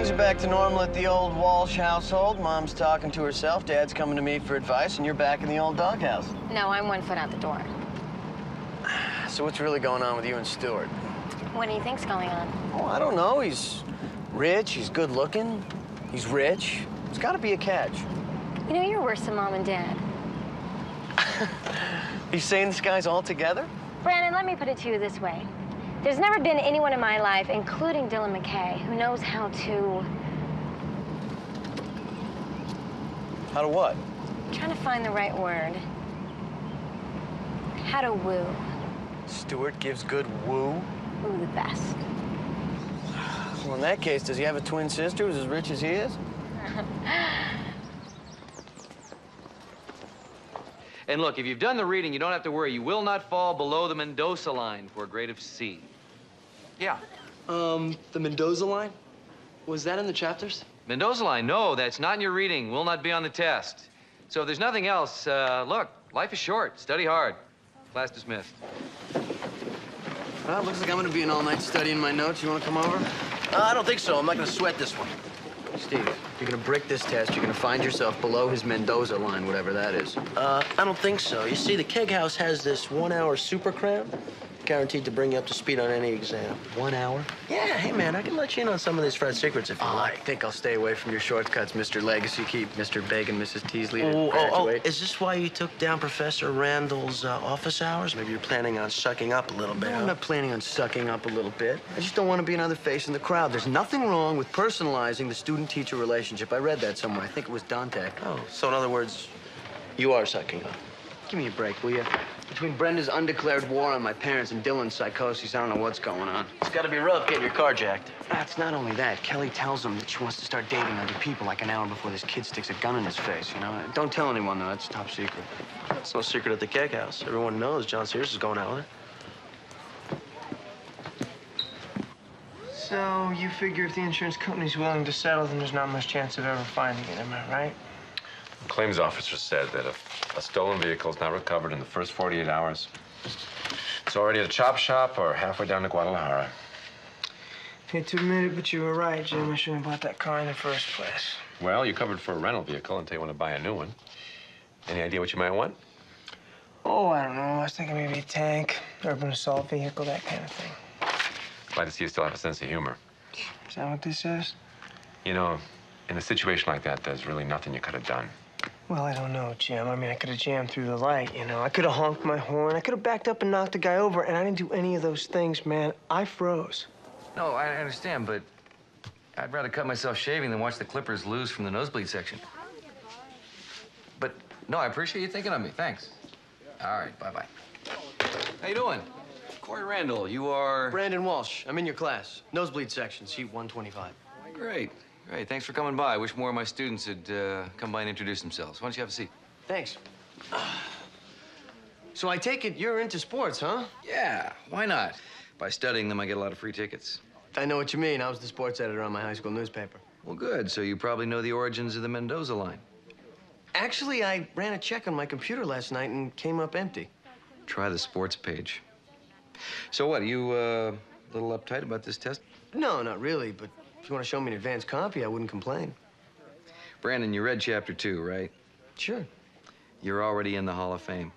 Things are back to normal at the old Walsh household. Mom's talking to herself, Dad's coming to me for advice, and you're back in the old doghouse. No, I'm 1 foot out the door. So what's really going on with you and Stuart? What do you think's going on? Oh, I don't know. He's rich, he's good looking, he's rich. It's gotta be a catch. You know, you're worse than Mom and Dad. You saying this guy's all together? Brandon, let me put it to you this way. There's never been anyone in my life, including Dylan McKay, who knows how to... How to what? I'm trying to find the right word. How to woo. Stuart gives good woo? Woo the best. Well, in that case, does he have a twin sister who's as rich as he is? And look, if you've done the reading, you don't have to worry. You will not fall below the Mendoza line for a grade of C. Yeah. The Mendoza line? Was that in the chapters? Mendoza line, no, that's not in your reading. Will not be on the test. So if there's nothing else, look, life is short. Study hard. Class dismissed. Well, it looks like I'm gonna be an all-night studying my notes. You wanna come over? I don't think so. I'm not gonna sweat this one. Steve, you're gonna break this test. You're gonna find yourself below his Mendoza line, whatever that is. I don't think so. You see, the Keg House has this 1-hour super cram, guaranteed to bring you up to speed on any exam. 1 hour? Yeah, hey, man, I can let you in on some of these Fred secrets if you I like. think I'll stay away from your shortcuts, Mr. Legacy. Keep Mr. Big and Mrs. Teasley to graduate. Is this why you took down Professor Randall's office hours? Maybe you're planning on sucking up a little bit, No, huh? I'm not planning on sucking up a little bit. I just don't want to be another face in the crowd. There's nothing wrong with personalizing the student-teacher relationship. I read that somewhere. I think it was Dante. Oh, so in other words, you are sucking up. Give me a break, will you? Between Brenda's undeclared war on my parents and Dylan's psychosis, I don't know what's going on. It's gotta be rough getting your car jacked. It's not only that. Kelly tells him that she wants to start dating other people like an hour before this kid sticks a gun in his face, you know? Don't tell anyone, though. That's top secret. It's no secret at the Keg House. Everyone knows John Sears is going out with her. So you figure if the insurance company's willing to settle, then there's not much chance of ever finding it, am I right? The claims officer said that if a stolen vehicle is not recovered in the first 48 hours, it's already at a chop shop or halfway down to Guadalajara. Hate to admit it, but you were right, Jim. I shouldn't have bought that car in the first place. Well, you covered for a rental vehicle until you want to buy a new one. Any idea what you might want? Oh, I don't know. I was thinking maybe a tank, urban assault vehicle, that kind of thing. Glad to see you still have a sense of humor. Is that what this is? You know, in a situation like that, there's really nothing you could have done. Well, I don't know, Jim. I mean, I could have jammed through the light, you know. I could have honked my horn. I could have backed up and knocked the guy over, and I didn't do any of those things, man. I froze. No, I understand, but I'd rather cut myself shaving than watch the Clippers lose from the nosebleed section. But, no, I appreciate you thinking of me. Thanks. All right, bye-bye. How you doing? Corey Randall, you are... Brandon Walsh. I'm in your class. Nosebleed section, seat 125. Great. Great. Thanks for coming by. I wish more of my students had come by and introduced themselves. Why don't you have a seat? Thanks. So I take it you're into sports, huh? Yeah, why not? By studying them, I get a lot of free tickets. I know what you mean. I was the sports editor on my high school newspaper. Well, good. So you probably know the origins of the Mendoza line. Actually, I ran a check on my computer last night and came up empty. Try the sports page. So what, are you a little uptight about this test? No, not really, but if you want to show me an advanced copy, I wouldn't complain. Brandon, you read chapter 2, right? Sure. You're already in the Hall of Fame.